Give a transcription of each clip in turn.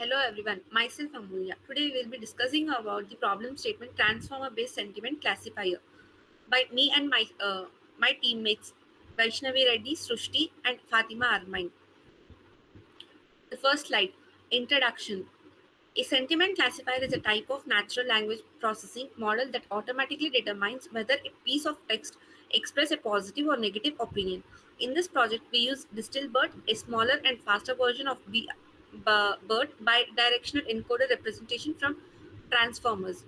Hello everyone, myself Amulya. Today we will be discussing about the problem statement transformer based sentiment classifier by me and my teammates Vaishnavi Reddy, Srushti and Fatima Armain. The first slide, introduction. A sentiment classifier is a type of natural language processing model that automatically determines whether a piece of text expresses a positive or negative opinion. In this project, we use DistilBERT, a smaller and faster version of BERT bi-directional encoder representation from transformers.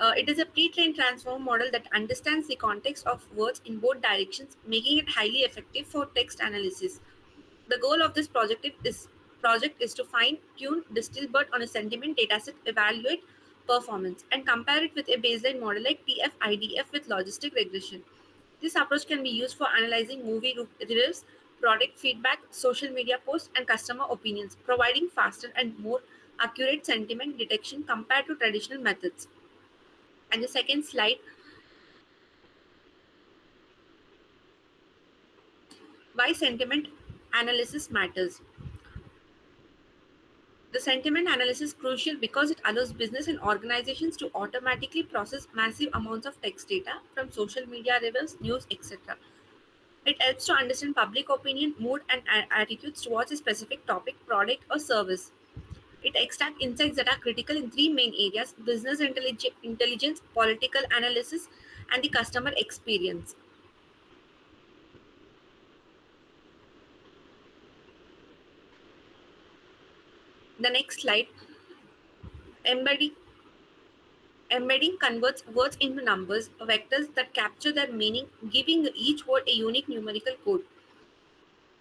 It is a pre-trained transformer model that understands the context of words in both directions, making it highly effective for text analysis. The goal of this project is to fine-tune DistilBERT on a sentiment dataset, evaluate performance, and compare it with a baseline model like TF-IDF with logistic regression. This approach can be used for analyzing movie reviews, product feedback, social media posts, and customer opinions, providing faster and more accurate sentiment detection compared to traditional methods. And the second slide, why sentiment analysis matters. The sentiment analysis is crucial because it allows business and organizations to automatically process massive amounts of text data from social media reviews, news, etc. It helps to understand public opinion, mood, and attitudes towards a specific topic, product, or service. It extracts insights that are critical in three main areas: business intelligence, political analysis, and the customer experience. The next slide, embedding Embedding converts words into numbers, vectors that capture their meaning, giving each word a unique numerical code.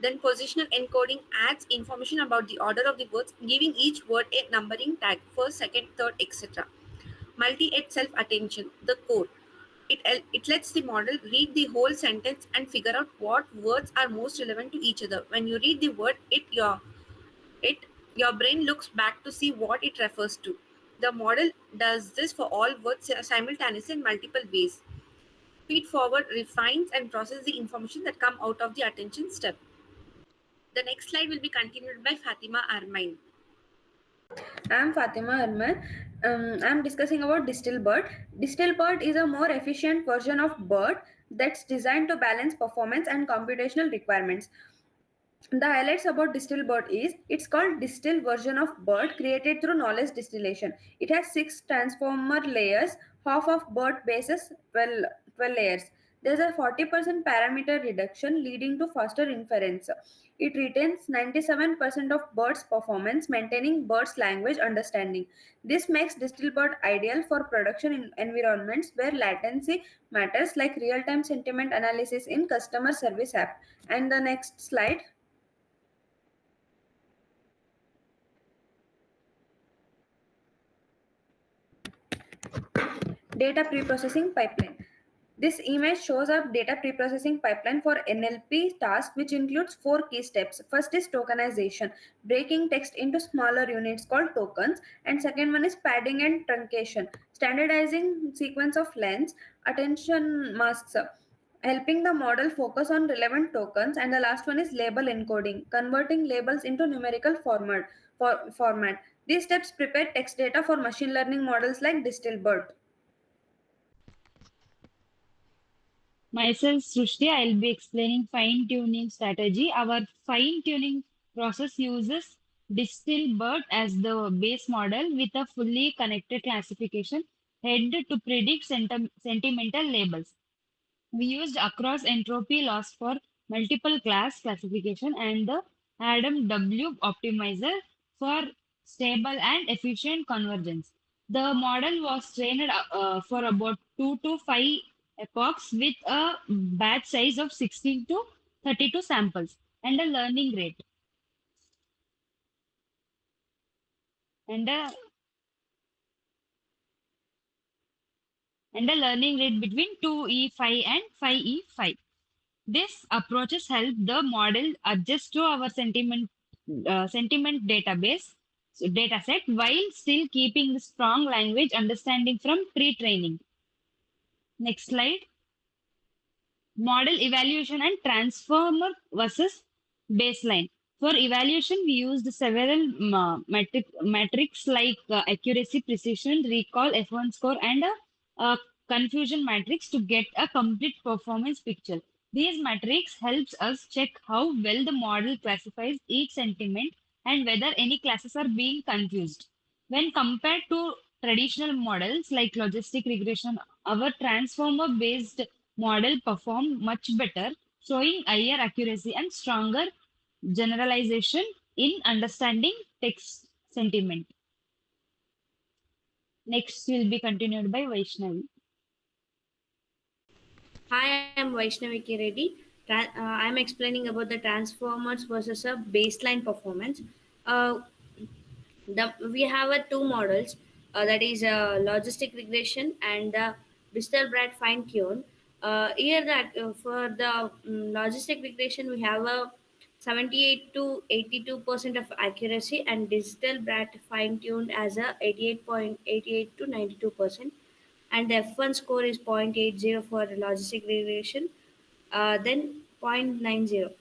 Then positional encoding adds information about the order of the words, giving each word a numbering tag, first, second, third, etc. Multi-ed self-attention, the core. It lets the model read the whole sentence and figure out what words are most relevant to each other. When you read the word, it your brain looks back to see what it refers to. The model does this for all words simultaneously in multiple ways. Feed forward refines and processes the information that come out of the attention step. The next slide will be continued by Fatima Armain. I'm Fatima Arman. I'm discussing about DistilBERT. DistilBERT is a more efficient version of BERT that's designed to balance performance and computational requirements. The highlights about DistilBERT is it's called distill version of BERT created through knowledge distillation. It has 6 transformer layers, half of BERT bases 12 layers. There's a 40% parameter reduction leading to faster inference. It retains 97% of BERT's performance, maintaining BERT's language understanding. This makes DistilBERT ideal for production environments where latency matters, like real-time sentiment analysis in customer service app. And the next slide. Data preprocessing pipeline. This image shows a data preprocessing pipeline for NLP task, which includes 4 key steps. First is tokenization, breaking text into smaller units called tokens, and second one is padding and truncation, standardizing sequence of lengths, attention masks, helping the model focus on relevant tokens, and the last one is label encoding, converting labels into numerical format. These steps prepare text data for machine learning models like DistilBERT. Myself, Srushti, I'll be explaining fine-tuning strategy. Our fine-tuning process uses DistilBERT as the base model with a fully connected classification head to predict sentimental labels. We used across entropy loss for multiple class classification and the Adam W optimizer for stable and efficient convergence. The model was trained for about 2 to 5 epochs with a batch size of 16 to 32 samples and a learning rate and a between 2E5 and 5E5. These approaches help the model adjust to our sentiment dataset while still keeping the strong language understanding from pre-training. Next slide. Model evaluation and transformer versus baseline. For evaluation, we used several metrics like accuracy, precision, recall, F1 score, and a confusion matrix to get a complete performance picture. These metrics helps us check how well the model classifies each sentiment and whether any classes are being confused. When compared to traditional models like logistic regression, our transformer-based model performed much better, showing higher accuracy and stronger generalization in understanding text sentiment. Next will be continued by Vaishnavi. Hi, I'm Vaishnavi K. Reddy. I'm explaining about the transformers versus a baseline performance. Uh, we have two models, that is logistic regression and the Bristol-Brad fine tune. Here that for the logistic regression we have a 78 to 82% of accuracy, and digital Brad fine tuned as a 88.88 to 92%, and the F1 score is 0.80 for logistic regression, then 0.90.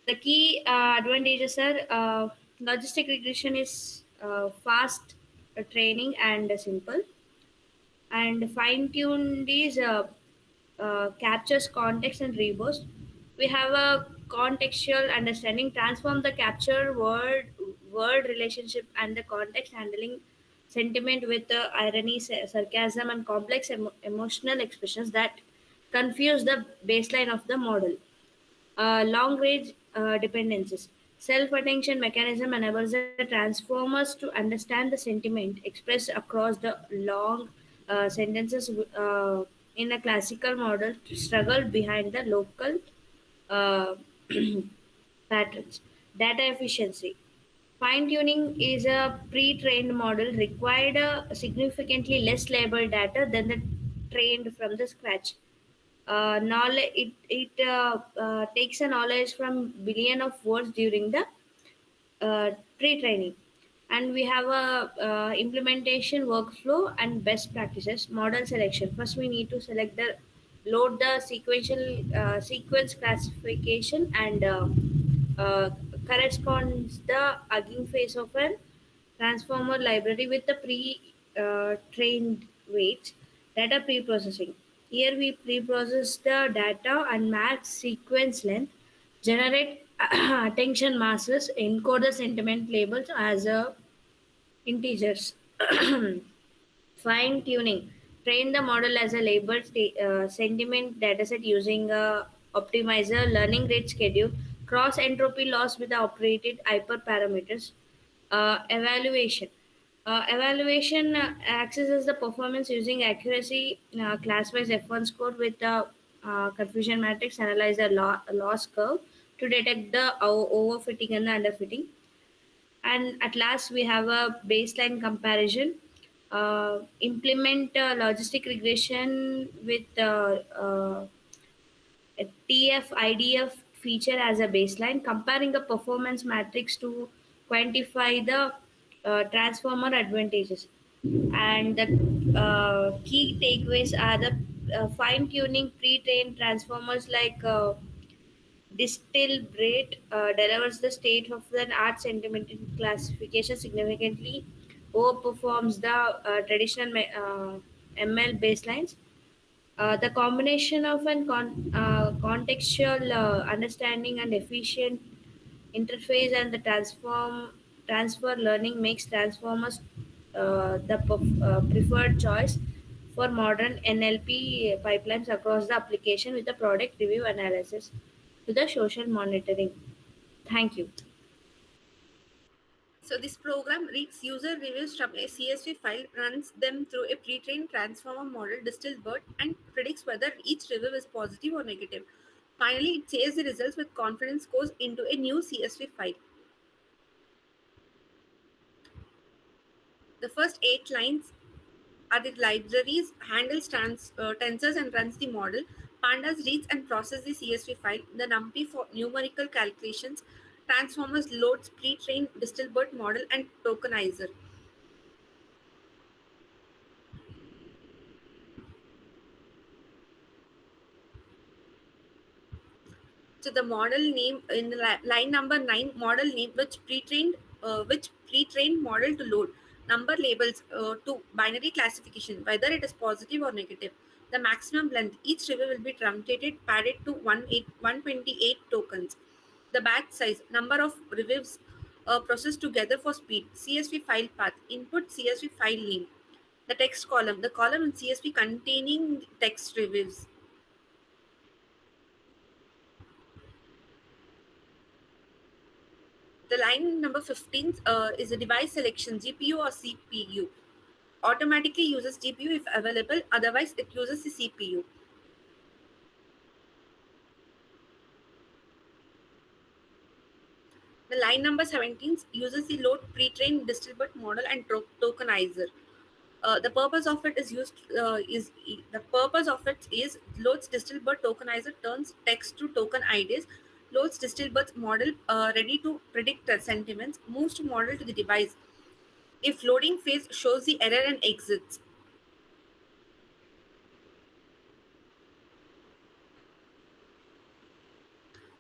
The key advantages are logistic regression is fast training and simple, and fine tuned is captures context and reboot. We have a contextual understanding, transform the capture word relationship and the context, handling sentiment with irony, sarcasm, and complex emotional expressions that confuse the baseline of the model. Long range dependencies. Self attention mechanism enables the transformers to understand the sentiment expressed across the long sentences in a classical model to struggle behind the local uh, patterns. Data efficiency. Fine tuning is a pre trained model required significantly less labeled data than the trained from the scratch. Knowledge it takes a knowledge from billion of words during the pre-training, and we have a implementation workflow and best practices. Model selection: first we need to select the load the sequential sequence classification, and uh, corresponds the hugging phase of an transformer library with the pre-trained weights. Data pre-processing: here we pre-process the data and match sequence length, generate attention masses, encode the sentiment labels as integers. Fine tuning: train the model as a labeled sentiment dataset using a optimizer, learning rate schedule, cross entropy loss with the operated hyperparameters. Evaluation: evaluation accesses the performance using accuracy, class-wise F1 score with the confusion matrix, analyze the loss curve to detect the overfitting and the underfitting. And at last we have a baseline comparison. Implement logistic regression with a TF-IDF feature as a baseline, comparing a performance matrix to quantify the transformer advantages. And the key takeaways are the fine tuning pre-trained transformers like Distilbrate delivers the state of the art sentiment classification significantly overperforms the traditional ML baselines. The combination of an contextual understanding and efficient interface and the transfer learning makes transformers the preferred choice for modern NLP pipelines across the application, with the product review analysis to the social monitoring. Thank you. So this program reads user reviews from a CSV file, runs them through a pre-trained transformer model Distilbert, and predicts whether each review is positive or negative. Finally, it saves the results with confidence scores into a new CSV file. The first 8 lines are the libraries, handles tensors and runs the model. Pandas reads and processes the CSV file. The NumPy for numerical calculations. Transformers loads pre-trained Distilbert model and tokenizer. So So the model name in the line number 9, model name which pre-trained model to load. Number labels to binary classification, whether it is positive or negative. The maximum length, each review will be truncated, padded to 128 tokens. The batch size, number of reviews processed together for speed. CSV file path, input CSV file name. The text column, the column in CSV containing text reviews. The line number 15 is a device selection, GPU or CPU. Automatically uses GPU if available, otherwise it uses the CPU. The line number 17 uses the load pre-trained Distilbert model and tokenizer. The purpose of it is loads Distilbert tokenizer, turns text to token IDs, loads Distilbert model ready to predict the sentiments, moves to model to the device. If loading phase shows the error and exits.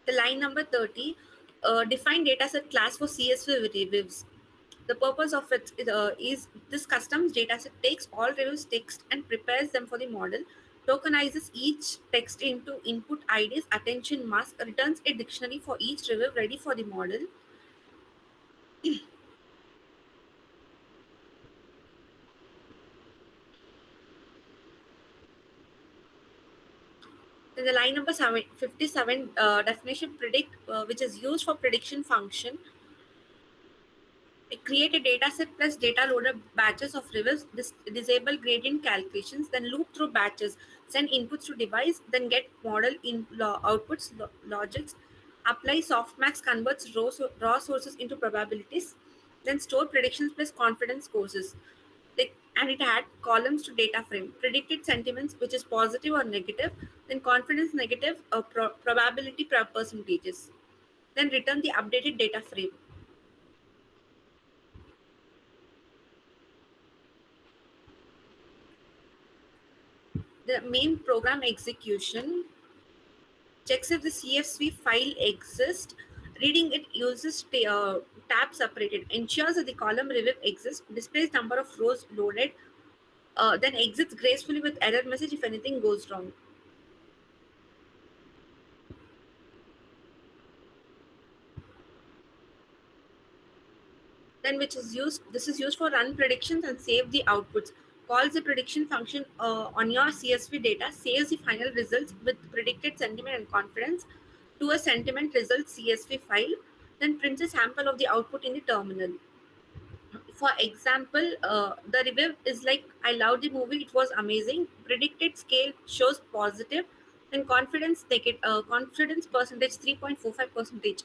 The line number 30, define dataset class for CSV reviews. The purpose of it is this custom dataset takes all reviews text and prepares them for the model, tokenizes each text into input IDs, attention mask, returns a dictionary for each review ready for the model. Then the line number 57, definition predict, which is used for prediction function. Create a dataset plus data loader batches of reviews, disable gradient calculations, then loop through batches, send inputs to device, then get model outputs, logics, apply softmax, converts raw sources into probabilities, then store predictions plus confidence courses. And it add columns to data frame, predicted sentiments, which is positive or negative, then confidence negative, probability percentages, then return the updated data frame. The main program execution checks if the CSV file exists. Reading it uses tab separated, ensures that the column review exists, displays number of rows loaded, then exits gracefully with error message if anything goes wrong. Then this is used for run predictions and save the outputs. Calls the prediction function on your CSV data, saves the final results with predicted sentiment and confidence to a sentiment results CSV file, then prints a sample of the output in the terminal. For example, the review is like, I love the movie, it was amazing. Predicted scale shows positive, then confidence percentage 3.45 percentage.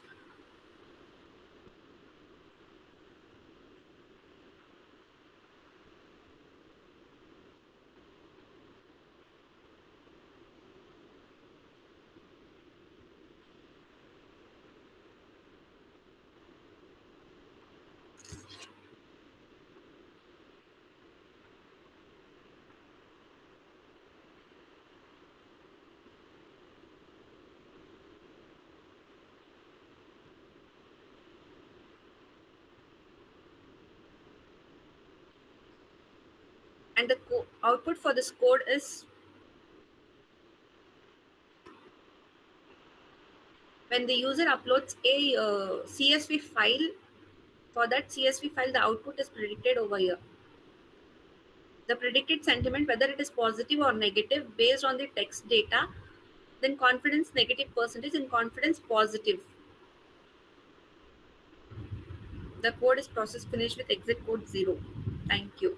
And the output for this code is when the user uploads a CSV file. For that CSV file, the output is predicted over here. The predicted sentiment, whether it is positive or negative, based on the text data, then confidence negative percentage and confidence positive. The code is process finished with exit code 0. Thank you.